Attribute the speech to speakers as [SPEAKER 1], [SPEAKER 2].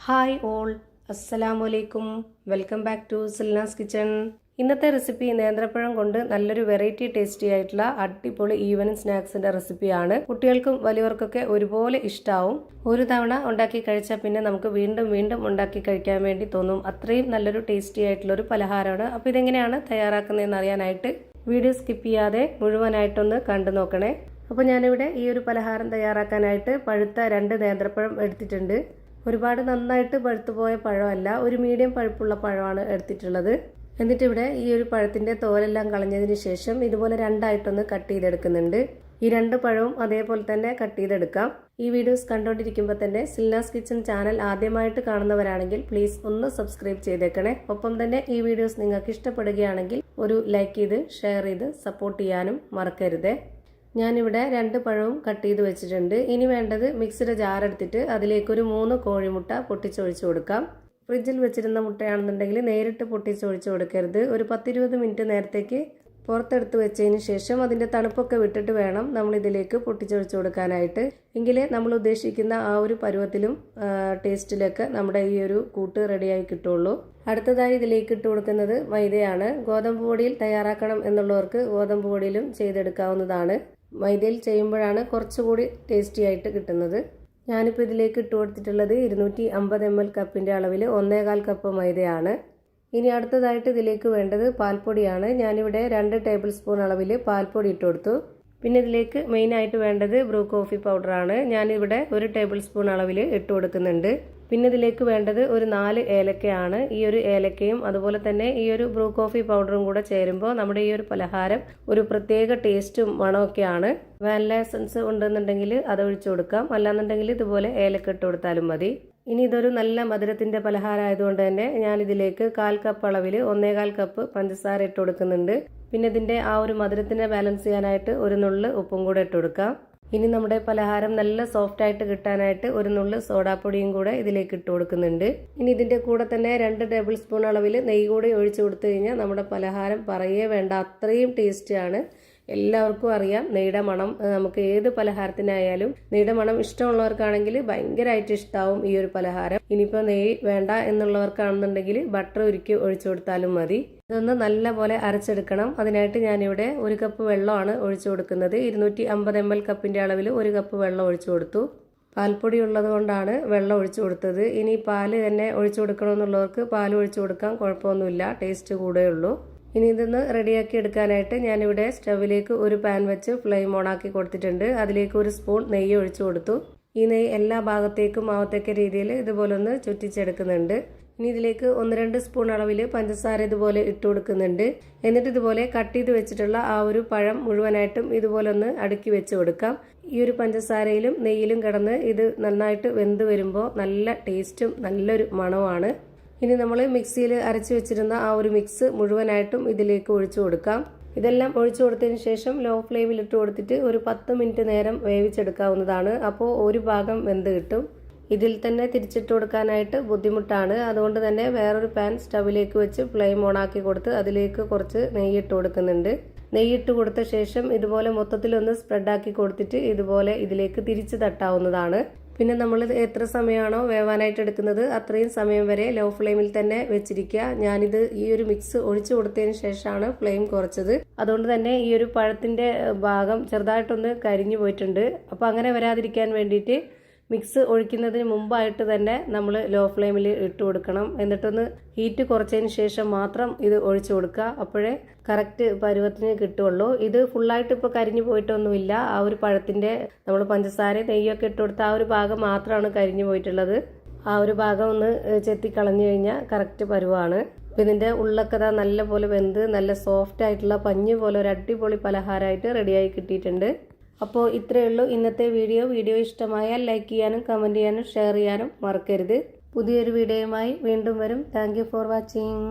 [SPEAKER 1] Hi all, അസ്സലാമലൈക്കും. Welcome back to Silnas kitchen. ഇന്നത്തെ recipe നേന്ത്രപ്പഴം കൊണ്ട് നല്ലൊരു വെറൈറ്റി ടേസ്റ്റി ആയിട്ടുള്ള അടിപൊളി ഈവനിങ് സ്നാക്സിന്റെ റെസിപ്പിയാണ്. കുട്ടികൾക്കും വലിയവർക്കൊക്കെ ഒരുപോലെ ഇഷ്ടാവും. ഒരു തവണ ഉണ്ടാക്കി കഴിച്ചാൽ പിന്നെ നമുക്ക് വീണ്ടും വീണ്ടും ഉണ്ടാക്കി കഴിക്കാൻ വേണ്ടി തോന്നും. അത്രയും നല്ലൊരു ടേസ്റ്റി ആയിട്ടുള്ള ഒരു പലഹാരമാണ്. അപ്പോൾ ഇതെങ്ങനെയാണ് തയ്യാറാക്കുന്നതെന്ന് അറിയാനായിട്ട് വീഡിയോ സ്കിപ്പ് ചെയ്യാതെ മുഴുവനായിട്ടൊന്ന് കണ്ടു നോക്കണേ. അപ്പോൾ ഞാനിവിടെ ഈ ഒരു പലഹാരം തയ്യാറാക്കാനായിട്ട് പഴുത്ത 2 നേന്ത്രപ്പഴം എടുത്തിട്ടുണ്ട്. ഒരുപാട് നന്നായിട്ട് പഴുത്തുപോയ പഴമല്ല, ഒരു മീഡിയം പഴുപ്പുള്ള പഴമാണ് എടുത്തിട്ടുള്ളത്. എന്നിട്ട് ഇവിടെ ഈ ഒരു പഴത്തിന്റെ തോലെല്ലാം കളഞ്ഞതിന് ശേഷം ഇതുപോലെ രണ്ടായിട്ടൊന്ന് കട്ട് ചെയ്തെടുക്കുന്നുണ്ട്. ഈ 2 പഴവും അതേപോലെ തന്നെ കട്ട് ചെയ്തെടുക്കാം. ഈ വീഡിയോസ് കണ്ടുകൊണ്ടിരിക്കുമ്പോൾ തന്നെ സിൽനാസ് കിച്ചൺ ചാനൽ ആദ്യമായിട്ട് കാണുന്നവരാണെങ്കിൽ പ്ലീസ് ഒന്ന് സബ്സ്ക്രൈബ് ചെയ്തേക്കണേ. ഒപ്പം തന്നെ ഈ വീഡിയോസ് നിങ്ങൾക്ക് ഇഷ്ടപ്പെടുകയാണെങ്കിൽ ഒരു ലൈക്ക് ചെയ്ത് ഷെയർ ചെയ്ത് സപ്പോർട്ട് ചെയ്യാനും മറക്കരുതേ. ഞാനിവിടെ 2 പഴവും കട്ട് ചെയ്ത് വെച്ചിട്ടുണ്ട്. ഇനി വേണ്ടത് മിക്സിയുടെ ജാർ എടുത്തിട്ട് അതിലേക്കൊരു 3 കോഴിമുട്ട പൊട്ടിച്ചൊഴിച്ചു കൊടുക്കാം. ഫ്രിഡ്ജിൽ വെച്ചിരുന്ന മുട്ടയാണെന്നുണ്ടെങ്കിൽ നേരിട്ട് പൊട്ടിച്ചൊഴിച്ചു കൊടുക്കരുത്. ഒരു 10-20 മിനിറ്റ് നേരത്തേക്ക് പുറത്തെടുത്ത് വെച്ചതിന് ശേഷം അതിൻ്റെ തണുപ്പൊക്കെ വിട്ടിട്ട് വേണം നമ്മൾ ഇതിലേക്ക് പൊട്ടിച്ചൊഴിച്ചു കൊടുക്കാനായിട്ട്. എങ്കിലേ നമ്മൾ ഉദ്ദേശിക്കുന്ന ആ ഒരു പരുവത്തിലും ടേസ്റ്റിലൊക്കെ നമ്മുടെ ഈ ഒരു കൂട്ട് റെഡിയായി കിട്ടുള്ളൂ. അടുത്തതായി ഇതിലേക്ക് ഇട്ട് കൊടുക്കുന്നത് മൈദയാണ്. ഗോതമ്പ് പൊടിയിൽ തയ്യാറാക്കണം എന്നുള്ളവർക്ക് ഗോതമ്പ് പൊടിയിലും ചെയ്തെടുക്കാവുന്നതാണ്. മൈദയിൽ ചെയ്യുമ്പോഴാണ് കുറച്ചുകൂടി ടേസ്റ്റി ആയിട്ട് കിട്ടുന്നത്. ഞാനിപ്പോൾ ഇതിലേക്ക് ഇട്ട് കൊടുത്തിട്ടുള്ളത് 250 ml കപ്പിൻ്റെ അളവിൽ 1/4 കപ്പ് മൈദയാണ്. ഇനി അടുത്തതായിട്ട് ഇതിലേക്ക് വേണ്ടത് പാൽപ്പൊടിയാണ്. ഞാനിവിടെ 2 ടേബിൾ സ്പൂൺ അളവിൽ പാൽപ്പൊടി ഇട്ട് കൊടുത്തു. പിന്നെ ഇതിലേക്ക് മെയിനായിട്ട് വേണ്ടത് ബ്രൂ കോഫി പൗഡറാണ്. ഞാനിവിടെ 1 ടേബിൾ സ്പൂൺ അളവിൽ ഇട്ട് കൊടുക്കുന്നുണ്ട്. പിന്നെ ഇതിലേക്ക് വേണ്ടത് ഒരു 4 ഏലക്കയാണ്. ഈ ഒരു ഏലക്കയും അതുപോലെ തന്നെ ഈ ഒരു ബ്രൂ കോഫി പൗഡറും കൂടെ ചേരുമ്പോൾ നമ്മുടെ ഈ ഒരു പലഹാരം ഒരു പ്രത്യേക ടേസ്റ്റും മണമൊക്കെയാണ്. വാനില എസൻസ് ഉണ്ടെന്നുണ്ടെങ്കിൽ അത് ഒഴിച്ചു കൊടുക്കാം, അല്ലാന്നുണ്ടെങ്കിൽ ഇതുപോലെ ഏലക്ക ഇട്ട് കൊടുത്താലും മതി. ഇനി ഇതൊരു നല്ല മധുരത്തിന്റെ പലഹാരം ആയതുകൊണ്ട് തന്നെ ഞാൻ ഇതിലേക്ക് 1/4 കപ്പ് അളവിൽ 1/4 കപ്പ് പഞ്ചസാര ഇട്ട് കൊടുക്കുന്നുണ്ട്. പിന്നെ ഇതിന്റെ ആ ഒരു മധുരത്തിനെ ബാലൻസ് ചെയ്യാനായിട്ട് ഒരു നുള്ള് ഉപ്പും കൂടെ ഇട്ട് കൊടുക്കാം. ഇനി നമ്മുടെ പലഹാരം നല്ല സോഫ്റ്റ് ആയിട്ട് കിട്ടാനായിട്ട് ഒരു നുള്ള് സോഡാപ്പൊടിയും കൂടെ ഇതിലേക്ക് ഇട്ട് കൊടുക്കുന്നുണ്ട്. ഇനി ഇതിന്റെ കൂടെ തന്നെ 2 ടേബിൾ സ്പൂൺ അളവിൽ നെയ്യ് കൂടി ഒഴിച്ചു കൊടുത്തു കഴിഞ്ഞാൽ നമ്മുടെ പലഹാരം പറയേ വേണ്ട, അത്രയും ടേസ്റ്റിയാണ്. എല്ലാവർക്കും അറിയാം നെയ്യുടെ മണം. നമുക്ക് ഏത് പലഹാരത്തിനായാലും നെയ്യുടെ മണം ഇഷ്ടമുള്ളവർക്കാണെങ്കിൽ ഭയങ്കരമായിട്ട് ഇഷ്ടാവും ഈ ഒരു പലഹാരം. ഇനിയിപ്പോൾ നെയ്യ് വേണ്ട എന്നുള്ളവർക്കാണെന്നുണ്ടെങ്കിൽ ബട്ടർ ഉരുക്കി ഒഴിച്ചു കൊടുത്താലും മതി. ഇതൊന്ന് നല്ല പോലെ അരച്ചെടുക്കണം. അതിനായിട്ട് ഞാനിവിടെ 1 കപ്പ് വെള്ളമാണ് ഒഴിച്ചു കൊടുക്കുന്നത്. 250 ml കപ്പിന്റെ അളവിൽ 1 കപ്പ് വെള്ളം ഒഴിച്ചു കൊടുത്തു. പാൽപ്പൊടി ഉള്ളത് കൊണ്ടാണ് വെള്ളം ഒഴിച്ചു കൊടുത്തത്. ഇനി പാല് തന്നെ ഒഴിച്ചു കൊടുക്കണമെന്നുള്ളവർക്ക് പാൽ ഒഴിച്ചു കൊടുക്കാം, കുഴപ്പമൊന്നുമില്ല, ടേസ്റ്റ് കൂടെയുള്ളൂ. ഇനി ഇതൊന്ന് റെഡിയാക്കി എടുക്കാനായിട്ട് ഞാനിവിടെ സ്റ്റവിലേക്ക് ഒരു പാൻ വെച്ച് ഫ്ലെയിം ഓണാക്കി കൊടുത്തിട്ടുണ്ട്. അതിലേക്ക് 1 സ്പൂൺ നെയ്യ് ഒഴിച്ചു കൊടുത്തു. ഈ നെയ്യ് എല്ലാ ഭാഗത്തേക്കും ആവത്തക്ക രീതിയിൽ ഇതുപോലെ ഒന്ന് ചുറ്റിച്ചെടുക്കുന്നുണ്ട്. ഇനി ഇതിലേക്ക് 1-2 സ്പൂൺ അളവിൽ പഞ്ചസാര ഇതുപോലെ ഇട്ട് കൊടുക്കുന്നുണ്ട്. എന്നിട്ട് ഇതുപോലെ കട്ട് ചെയ്ത് വെച്ചിട്ടുള്ള ആ ഒരു പഴം മുഴുവനായിട്ടും ഇതുപോലെ ഒന്ന് അടുക്കി വെച്ച് കൊടുക്കാം. ഈ ഒരു പഞ്ചസാരയിലും നെയ്യിലും കിടന്ന് ഇത് നന്നായിട്ട് വെന്ത് വരുമ്പോൾ നല്ല ടേസ്റ്റും നല്ലൊരു മണവുമാണ്. ഇനി നമ്മൾ മിക്സിയിൽ അരച്ചു വെച്ചിരുന്ന ആ ഒരു മിക്സ് മുഴുവനായിട്ടും ഇതിലേക്ക് ഒഴിച്ചു കൊടുക്കാം. ഇതെല്ലാം ഒഴിച്ചു കൊടുത്തതിന് ശേഷം ലോ ഫ്ലെയിമിൽ ഇട്ട് കൊടുത്തിട്ട് ഒരു 10 മിനിറ്റ് നേരം വേവിച്ചെടുക്കാവുന്നതാണ്. അപ്പോൾ ഒരു ഭാഗം വെന്ത് കിട്ടും. ഇതിൽ തന്നെ തിരിച്ചിട്ട് കൊടുക്കാനായിട്ട് ബുദ്ധിമുട്ടാണ്. അതുകൊണ്ട് തന്നെ വേറൊരു പാൻ സ്റ്റവിലേക്ക് വെച്ച് ഫ്ലെയിം ഓണാക്കി കൊടുത്ത് അതിലേക്ക് കുറച്ച് നെയ്യിട്ട് കൊടുക്കുന്നുണ്ട്. നെയ്യിട്ട് കൊടുത്ത ശേഷം ഇതുപോലെ മൊത്തത്തിലൊന്ന് സ്പ്രെഡാക്കി കൊടുത്തിട്ട് ഇതുപോലെ ഇതിലേക്ക് തിരിച്ച് തട്ടാവുന്നതാണ്. പിന്നെ നമ്മൾ എത്ര സമയമാണോ വേവാനായിട്ട് എടുക്കുന്നത് അത്രയും സമയം വരെ ലോ ഫ്ലെയിമിൽ തന്നെ വെച്ചിരിക്കുക. ഞാനിത് ഈ ഒരു മിക്സ് ഒഴിച്ചു കൊടുത്തതിന് ശേഷമാണ് ഫ്ലെയിം കുറച്ചത്. അതുകൊണ്ട് തന്നെ ഈ ഒരു പഴത്തിന്റെ ഭാഗം ചെറുതായിട്ടൊന്ന് കരിഞ്ഞു പോയിട്ടുണ്ട്. അപ്പോൾ അങ്ങനെ വരാതിരിക്കാൻ വേണ്ടിയിട്ട് മിക്സ് ഒഴിക്കുന്നതിന് മുമ്പായിട്ട് തന്നെ നമ്മൾ ലോ ഫ്ലെയിമിൽ ഇട്ട് കൊടുക്കണം. എന്നിട്ടൊന്ന് ഹീറ്റ് കുറച്ചതിന് ശേഷം മാത്രം ഇത് ഒഴിച്ചു കൊടുക്കുക. അപ്പോഴേ കറക്റ്റ് പരുവത്തിന് കിട്ടുള്ളൂ. ഇത് ഫുള്ളായിട്ട് ഇപ്പോൾ കരിഞ്ഞു പോയിട്ടൊന്നുമില്ല. ആ ഒരു പഴത്തിന്റെ നമ്മൾ പഞ്ചസാര നെയ്യൊക്കെ ഇട്ട് കൊടുത്ത ആ ഒരു ഭാഗം മാത്രമാണ് കരിഞ്ഞു പോയിട്ടുള്ളത്. ആ ഒരു ഭാഗം ഒന്ന് ചെത്തി കളഞ്ഞു കഴിഞ്ഞാൽ കറക്റ്റ് പരുവാണ്. ഇതിന്റെ ഉള്ളൊക്കെ നല്ല പോലെ വെന്ത് നല്ല സോഫ്റ്റ് ആയിട്ടുള്ള പഞ്ഞ് പോലെ ഒരു അടിപൊളി പലഹാരമായിട്ട് റെഡിയായി കിട്ടിയിട്ടുണ്ട്. അപ്പോൾ ഇത്രയേ ഉള്ളൂ ഇന്നത്തെ വീഡിയോ ഇഷ്ടമായാൽ ലൈക്ക് ചെയ്യാനും കമൻറ്റ് ചെയ്യാനും ഷെയർ ചെയ്യാനും മറക്കരുത്. പുതിയൊരു വീഡിയോയുമായി വീണ്ടും വരും. Thank you for watching.